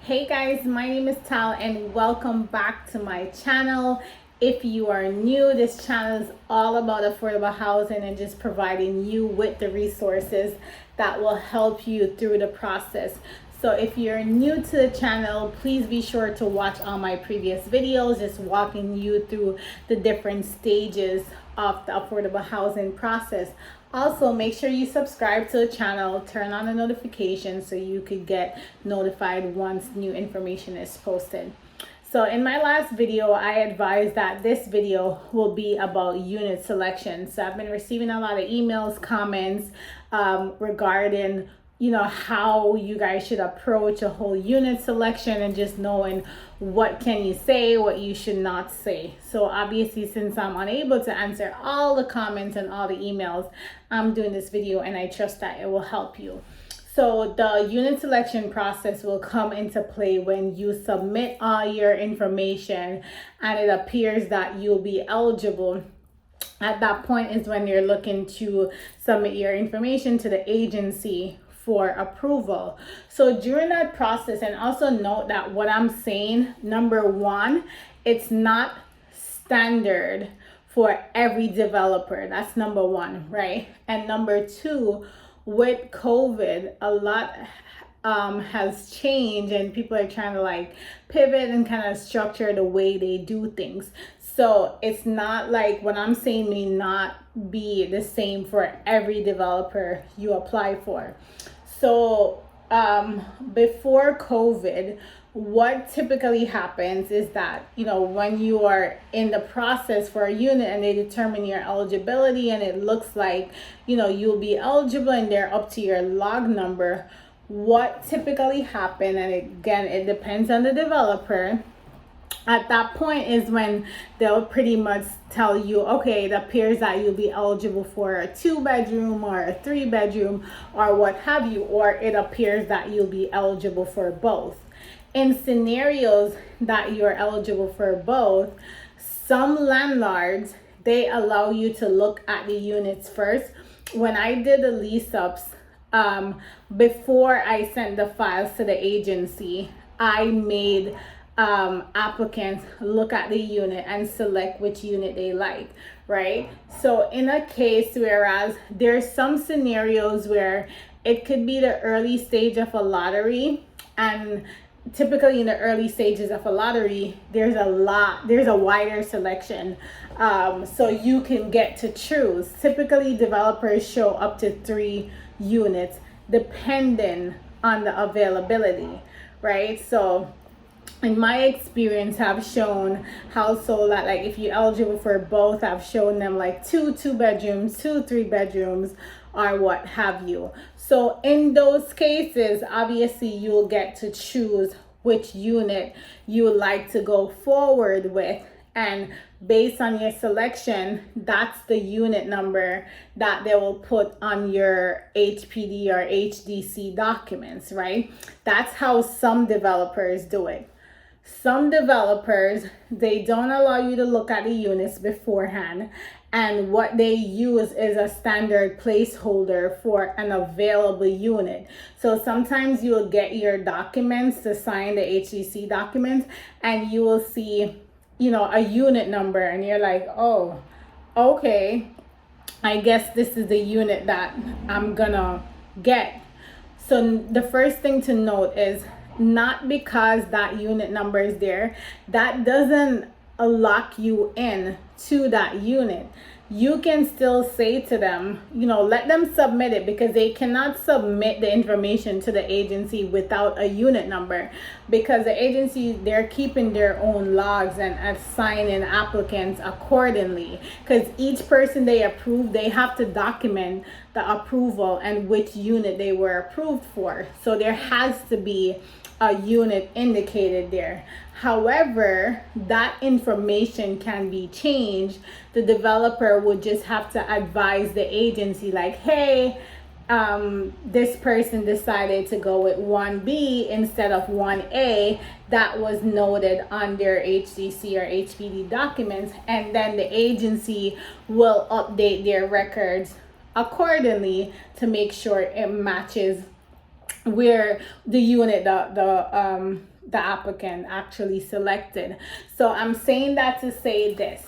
Hey guys, my name is Tal and welcome back to my channel. If you are new, this channel is all about affordable housing and just providing you with the resources that will help you through the process. So if you're new to the channel, please be sure to watch all my previous videos, just walking you through the different stages of the affordable housing process. Also, make sure you subscribe to the channel, turn on the notifications so you could get notified once new information is posted. So in my last video, I advised that this video will be about unit selection. So I've been receiving a lot of emails, comments regarding how you guys should approach a whole unit selection and just knowing what can you say, what you should not say. So obviously, since I'm unable to answer all the comments and all the emails, I'm doing this video and I trust that it will help you. So the unit selection process will come into play when you submit all your information and it appears that you'll be eligible. At that point is when you're looking to submit your information to the agency for approval. So during that process, and also note that what I'm saying, number one, it's not standard for every developer. That's number one, right? And number two, with COVID, a lot has changed and people are trying to pivot and kind of structure the way they do things. So it's not like what I'm saying may not be the same for every developer you apply for. So before COVID, what typically happens is that, when you are in the process for a unit and they determine your eligibility and it looks like, you'll be eligible and they're up to your log number, what typically happens, and again, it depends on the developer, at that point is when they'll pretty much tell you, okay, it appears that you'll be eligible for a 2-bedroom or a 3-bedroom or what have you, or it appears that you'll be eligible for both. In scenarios that you're eligible for both, some landlords, they allow you to look at the units first. When I did the lease ups, before I sent the files to the agency, I made applicants look at the unit and select which unit they like, right? So in a case, whereas there's some scenarios where it could be the early stage of a lottery, and typically in the early stages of a lottery, there's a wider selection, so you can get to choose. Typically developers show up to 3 units depending on the availability, right? So in my experience, have shown household that if you're eligible for both, I've shown them 2 2-bedrooms, 2 3-bedrooms, or what have you. So in those cases, obviously you'll get to choose which unit you would like to go forward with, and based on your selection, that's the unit number that they will put on your HPD or HDC documents, right? That's how some developers do it. Some developers, they don't allow you to look at the units beforehand, and what they use is a standard placeholder for an available unit. So sometimes you will get your documents to sign the HDC documents and you will see, a unit number and you're like, oh, okay, I guess this is the unit that I'm gonna get. So the first thing to note is, not because that unit number is there, that doesn't lock you in to that unit. You can still say to them, let them submit it, because they cannot submit the information to the agency without a unit number, because the agency, they're keeping their own logs and assigning applicants accordingly, because each person they approve, they have to document the approval and which unit they were approved for. So there has to be a unit indicated there. However, that information can be changed. The developer would just have to advise the agency hey, this person decided to go with 1B instead of 1A. That was noted on their HDC or HPD documents, and then the agency will update their records accordingly to make sure it matches where the unit the applicant actually selected. So I'm saying that to say this: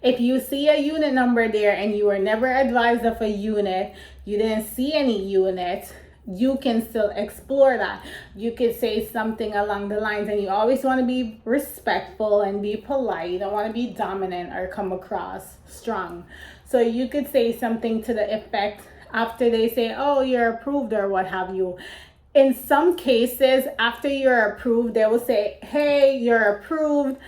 if you see a unit number there and you were never advised of a unit, you didn't see any units, you can still explore that. You could say something along the lines, and you always want to be respectful and be polite. You don't want to be dominant or come across strong. So you could say something to the effect, after they say, oh, you're approved or what have you. In some cases, after you're approved, they will say, hey, you're approved.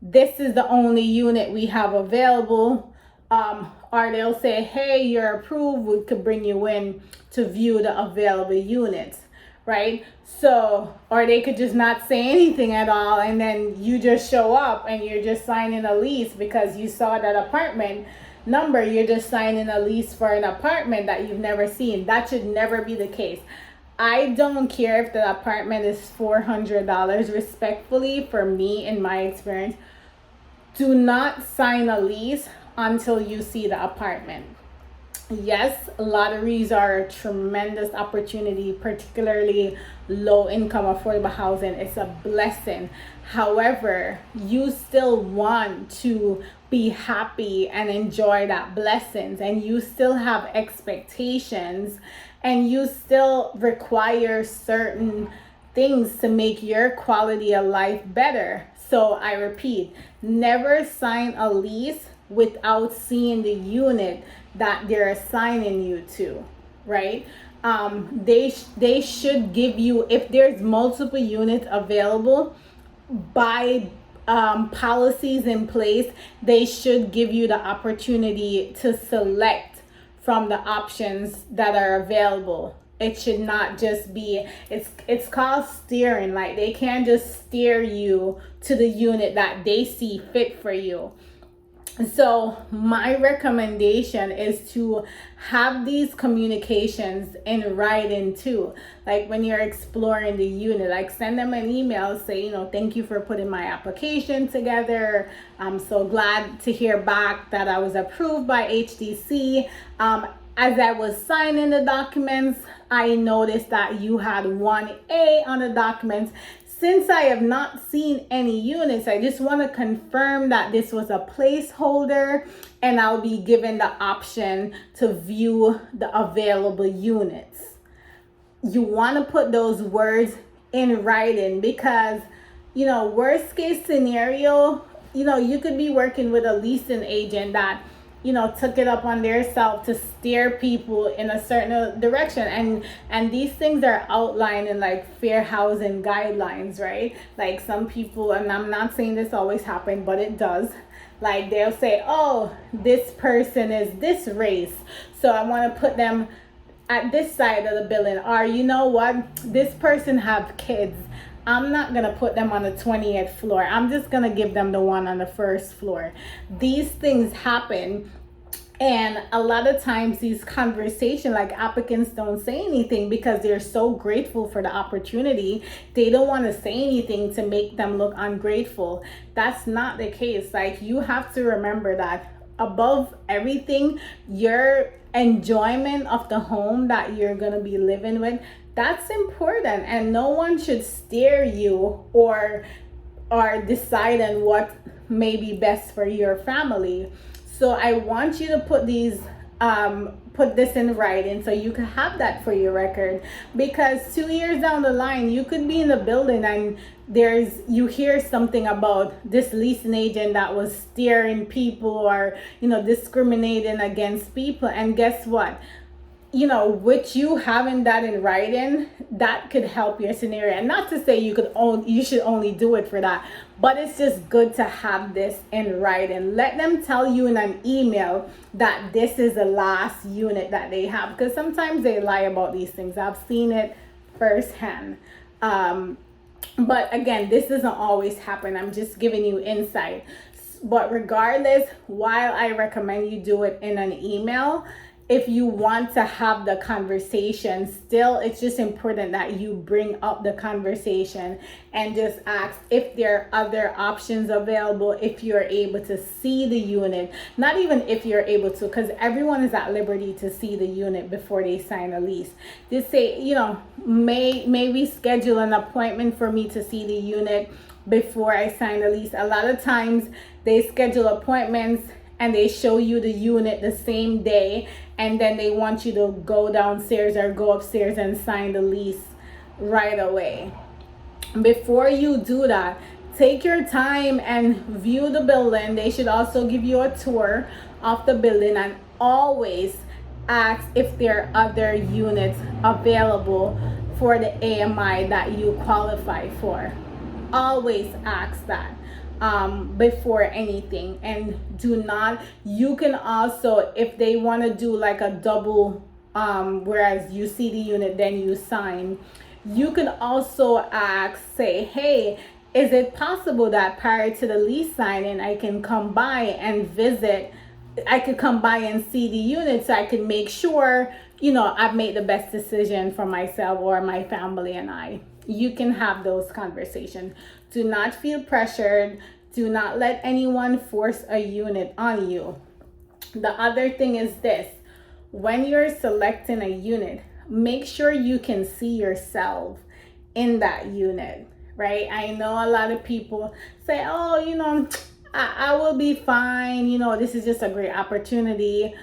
This is the only unit we have available. Or they'll say, hey, you're approved. We could bring you in to view the available units, right? So, or they could just not say anything at all, and then you just show up and you're just signing a lease because you saw that apartment number. You're just signing a lease for an apartment that you've never seen. That should never be the case. I don't care if the apartment is $400. Respectfully, for me, in my experience, do not sign a lease until you see the apartment. Yes, lotteries are a tremendous opportunity, particularly low income affordable housing. It's a blessing. However, you still want to be happy and enjoy that blessings, and you still have expectations, and you still require certain things to make your quality of life better. So I repeat, never sign a lease without seeing the unit that they're assigning you to, right? They should give you, if there's multiple units available, by policies in place, they should give you the opportunity to select from the options that are available. It should not just be, it's called steering. Like, they can't just steer you to the unit that they see fit for you. So my recommendation is to have these communications in writing too. Like, when you're exploring the unit, like, send them an email, say, thank you for putting my application together. I'm so glad to hear back that I was approved by HDC. As I was signing the documents, I noticed that you had 1A on the documents. Since I have not seen any units, I just want to confirm that this was a placeholder, and I'll be given the option to view the available units. You want to put those words in writing because, worst case scenario, you could be working with a leasing agent that took it up on their self to steer people in a certain direction. And these things are outlined in like fair housing guidelines, right? Like, some people, and I'm not saying this always happens, but it does. Like, they'll say, oh, this person is this race, so I want to put them at this side of the building. Or, you know what? This person have kids. I'm not going to put them on the 20th floor. I'm just going to give them the one on the first floor. These things happen. And a lot of times these conversations, like, applicants don't say anything because they're so grateful for the opportunity. They don't want to say anything to make them look ungrateful. That's not the case. Like, you have to remember that above everything, your enjoyment of the home that you're going to be living with, that's important, and no one should steer you or decide on what may be best for your family. So I want you to put this in writing so you can have that for your record, because 2 years down the line, you could be in the building and you hear something about this leasing agent that was steering people or discriminating against people, and guess what? With you having that in writing, that could help your scenario. And not to say you should only do it for that, but it's just good to have this in writing. Let them tell you in an email that this is the last unit that they have, because sometimes they lie about these things. I've seen it firsthand. But again, this doesn't always happen. I'm just giving you insight. But regardless, while I recommend you do it in an email, if you want to have the conversation, still it's just important that you bring up the conversation and just ask if there are other options available, if you're able to see the unit. Not even if you're able to, because everyone is at liberty to see the unit before they sign a lease. Just say, may we schedule an appointment for me to see the unit before I sign the lease. A lot of times they schedule appointments and they show you the unit the same day, and then they want you to go downstairs or go upstairs and sign the lease right away. Before you do that, take your time and view the building. They should also give you a tour of the building, and always ask if there are other units available for the AMI that you qualify for. Always ask that before anything. And do not, you can also, if they want to do like a double, whereas you see the unit then you sign, you can also ask, say, hey, is it possible that prior to the lease signing I can come by and visit, I could come by and see the unit so I can make sure, I've made the best decision for myself or my family and I. You can have those conversations. Do not feel pressured. Do not let anyone force a unit on you. The other thing is this: when you're selecting a unit, make sure you can see yourself in that unit, right? I know a lot of people say, oh, I will be fine. This is just a great opportunity.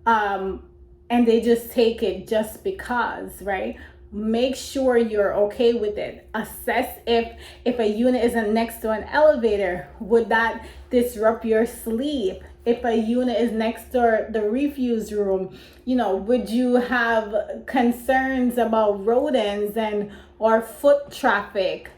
And they just take it just because, right? Make sure you're okay with it. Assess if a unit isn't next to an elevator, would that disrupt your sleep? If a unit is next to the refuse room, would you have concerns about rodents or foot traffic?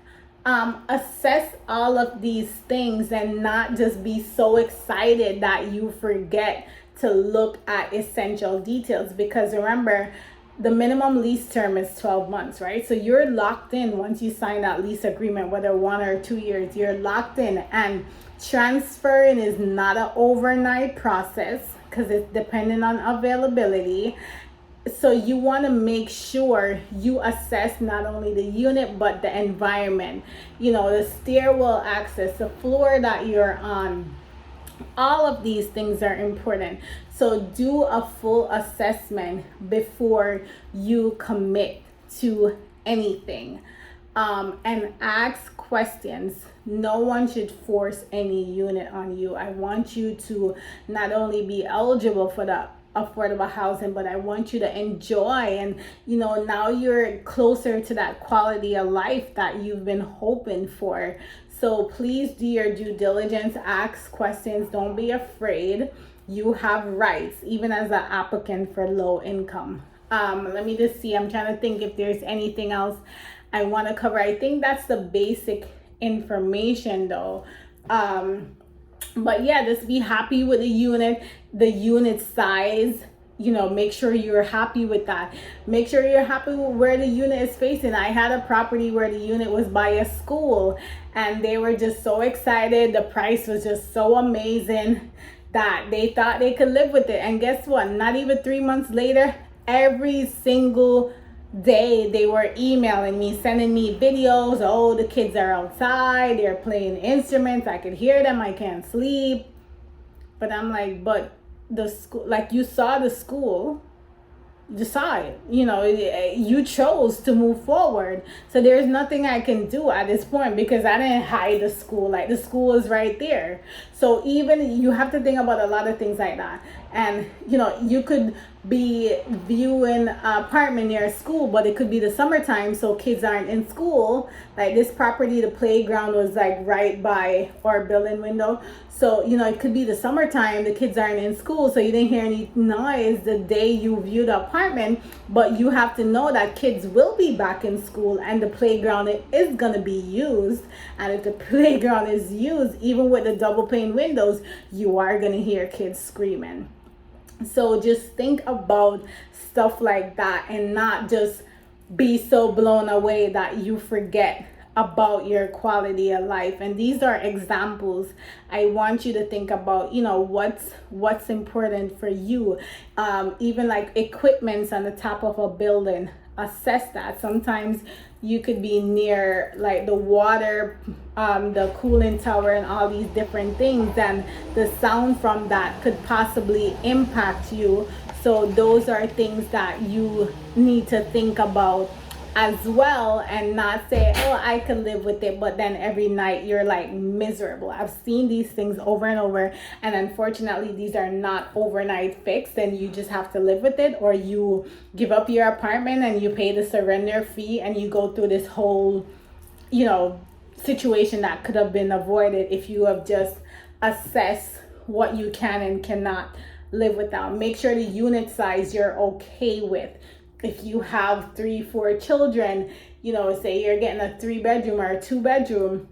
Assess all of these things and not just be so excited that you forget to look at essential details. Because remember, the minimum lease term is 12 months, right? So you're locked in once you sign that lease agreement, whether 1 or 2 years, you're locked in. And transferring is not an overnight process because it's dependent on availability. So you want to make sure you assess not only the unit, but the environment, the stairwell access, the floor that you're on. All of these things are important. So do a full assessment before you commit to anything. And ask questions. No one should force any unit on you. I want you to not only be eligible for the affordable housing, but I want you to enjoy, and now you're closer to that quality of life that you've been hoping for. So please do your due diligence, ask questions, don't be afraid. You have rights, even as an applicant for low income. Let me just see, I'm trying to think if there's anything else I want to cover. I think that's the basic information though. But yeah, just be happy with the unit size. Make sure you're happy with that. Make sure you're happy with where the unit is facing. I had a property where the unit was by a school, and they were just so excited. The price was just so amazing that they thought they could live with it. And guess what? Not even 3 months later, every single day they were emailing me, sending me videos. Oh, the kids are outside, they're playing instruments, I could hear them, I can't sleep. But I'm like, but the school, like, you saw the school, decide, you chose to move forward. So there's nothing I can do at this point because I didn't hide the school. Like, the school is right there. So even you have to think about a lot of things like that. And you could be viewing an apartment near a school, but it could be the summertime, so kids aren't in school. Like this property, the playground was like right by our building window. So, it could be the summertime, the kids aren't in school, so you didn't hear any noise the day you view the apartment. But you have to know that kids will be back in school and the playground is going to be used. And if the playground is used, even with the double pane windows, you are going to hear kids screaming. So just think about stuff like that and not just be so blown away that you forget about your quality of life. And these are examples. I want you to think about, what's important for you. Even like equipments on the top of a building, assess that. Sometimes you could be near like the water, the cooling tower, and all these different things, and the sound from that could possibly impact you. So those are things that you need to think about as well, and not say, oh, I could live with it, but then every night you're like miserable. I've seen these things over and over, and unfortunately these are not overnight fixed, and you just have to live with it, or you give up your apartment and you pay the surrender fee, and you go through this whole situation that could have been avoided if you have just assessed what you can and cannot live without. Make sure the unit size you're okay with. If you have 3-4 children, say you're getting a 3-bedroom or a 2-bedroom,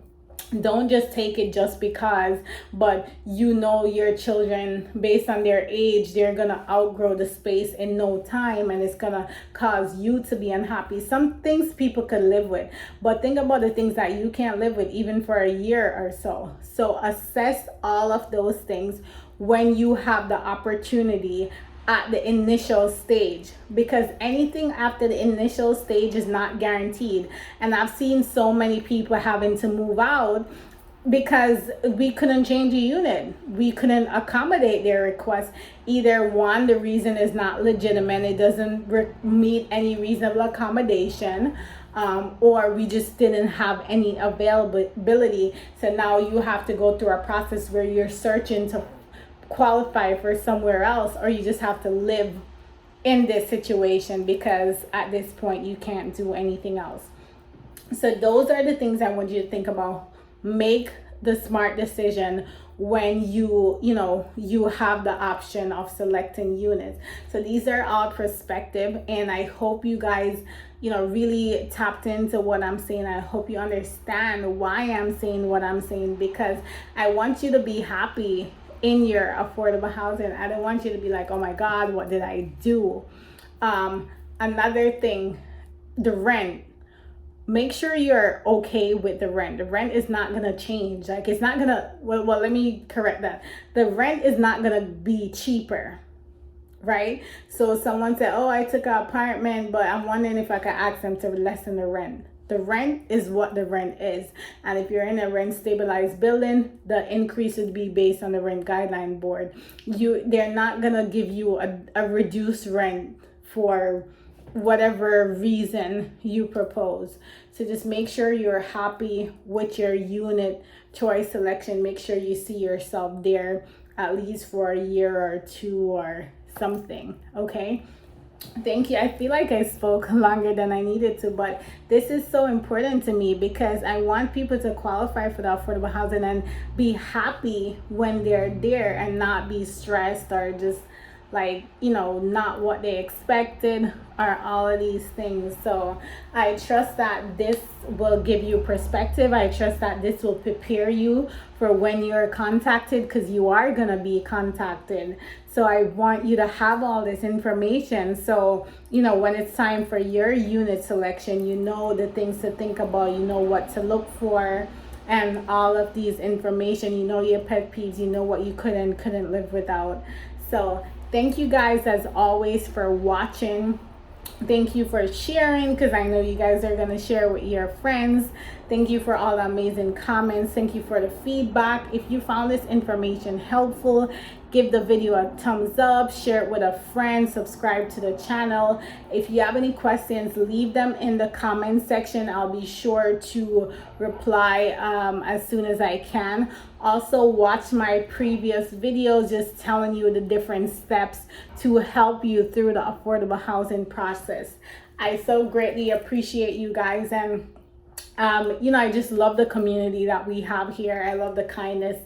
don't just take it just because, but your children, based on their age, they're gonna outgrow the space in no time, and it's gonna cause you to be unhappy. Some things people could live with, but think about the things that you can't live with even for a year or so. So assess all of those things when you have the opportunity at the initial stage, because anything after the initial stage is not guaranteed. And I've seen so many people having to move out because we couldn't change a unit. We couldn't accommodate their request. Either one, the reason is not legitimate, it doesn't meet any reasonable accommodation, or we just didn't have any availability. So now you have to go through a process where you're searching to qualify for somewhere else, or you just have to live in this situation because at this point you can't do anything else. So those are the things I want you to think about. Make the smart decision when you have the option of selecting units. So these are all perspective, and I hope you guys really tapped into what I'm saying. I hope you understand why I'm saying what I'm saying, because I want you to be happy in your affordable housing. I don't want you to be like, oh my God, what did I do? Another thing, the rent. Make sure you're okay with the rent. The rent is not gonna change. Like, it's not gonna, well, let me correct that. The rent is not gonna be cheaper, right? So someone said, oh, I took an apartment, but I'm wondering if I could ask them to lessen the rent. The rent is what the rent is. And if you're in a rent stabilized building, the increase would be based on the rent guideline board. They're not gonna give you a reduced rent for whatever reason you propose. So just make sure you're happy with your unit choice selection. Make sure you see yourself there at least for a year or two or something, okay? Thank you. I feel like I spoke longer than I needed to, but this is so important to me because I want people to qualify for the affordable housing and be happy when they're there and not be stressed or just like, not what they expected or all of these things. So I trust that this will give you perspective. I trust that this will prepare you for when you're contacted, because you are going to be contacted. So I want you to have all this information. So, when it's time for your unit selection, the things to think about, what to look for, and all of these information, your pet peeves, what you couldn't live without. So thank you guys as always for watching. Thank you for sharing, because I know you guys are going to share with your friends. Thank you for all the amazing comments. Thank you for the feedback. If you found this information helpful, give the video a thumbs up, share it with a friend, subscribe to the channel. If you have any questions, leave them in the comment section. I'll be sure to reply as soon as I can. Also, watch my previous videos just telling you the different steps to help you through the affordable housing process. I so greatly appreciate you guys, and I just love the community that we have here. I love the kindness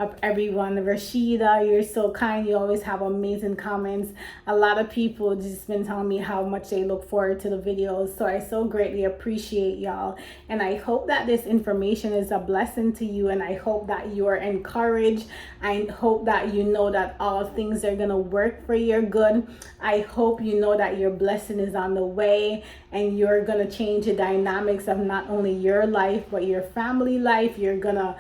of everyone. Rashida, you're so kind. You always have amazing comments. A lot of people just been telling me how much they look forward to the videos. So I so greatly appreciate y'all. And I hope that this information is a blessing to you. And I hope that you're encouraged. I hope that you know that all things are going to work for your good. I hope you know that your blessing is on the way and you're going to change the dynamics of not only your life, but your family life. You're going to,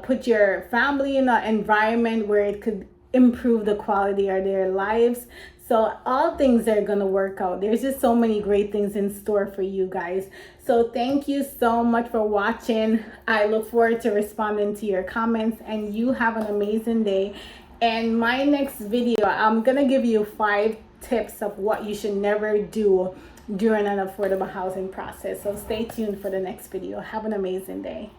put your family in an environment where it could improve the quality of their lives. So all things are going to work out. There's just so many great things in store for you guys. So thank you so much for watching. I look forward to responding to your comments, and you have an amazing day. And my next video, I'm going to give you 5 tips of what you should never do during an affordable housing process. So stay tuned for the next video. Have an amazing day.